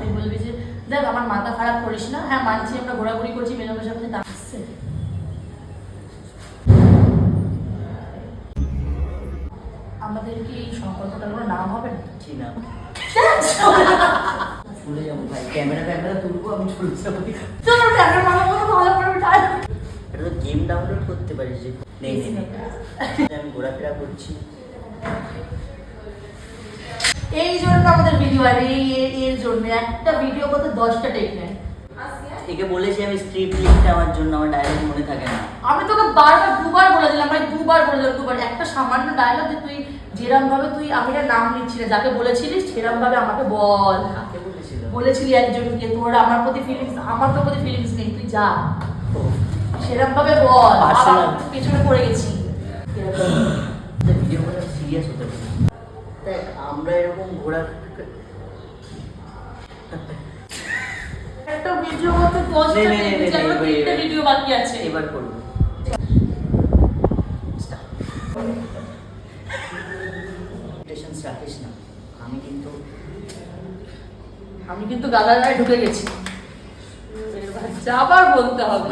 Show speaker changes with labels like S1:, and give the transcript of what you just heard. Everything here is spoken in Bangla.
S1: তুই বলবি যে দেখ আমার মাথা খারাপ করিস না। হ্যাঁ মানছি আমরা ঘোরাঘুরি করছি মেলামেশা করছি, তা আসছে আমাদের কি এই সম্পর্কটার কোনো নাম হবে না?
S2: কি না ভুলে যাবো ভাই, ক্যামেরা তুলবো, আমি চলে যাবো।
S1: চলো ক্যামেরা মাথার মতো ভালো করে
S2: এটা তো গেম ডাউনলোড করতে পারিস যে। নেই আমি ঘোরাফেরা করছি।
S1: এই জন্য আমাদের ভিডিও আর এর জন্য একটা ভিডিও করতে 10টা টেক নেয়।
S2: একে বলেছি আমি স্ক্রিপ্ট লিখতে, আমার জন্য আমার ডায়লগ মনে থাকে না।
S1: আমি তোকে বারবার দুবার বলে দিলাম, ভাই দুবার বলে দিলাম, দুবার একটা সামান্য ডায়লগ যে তুই যেরকম ভাবে তুই আমি নাম নিচ্ছি না, যাকে বলেছিলিস সেরকম ভাবে আমাকে বল।
S2: কাকে বলেছিল?
S1: বলেছিলি একজনকে, তোর আমার প্রতি ফিলিংস, আমার তোর প্রতি ফিলিংস নেই, তুই যা সেরকম ভাবে বল।
S2: Personal.
S1: পেছনে পড়ে গেছি।
S2: ভিডিও করে সিরিয়াস হতে পারি। দেখ আমরা এরকম ঘোরা
S1: একটা ভিডিও করতে 10টা টেক চাইলে 3টা ভিডিও বাকি আছে।
S2: এবার করবো। রাখিস না,
S1: আমি কিন্তু গালায় ঢুকে গেছি, এবার যাবার বলতে হবে।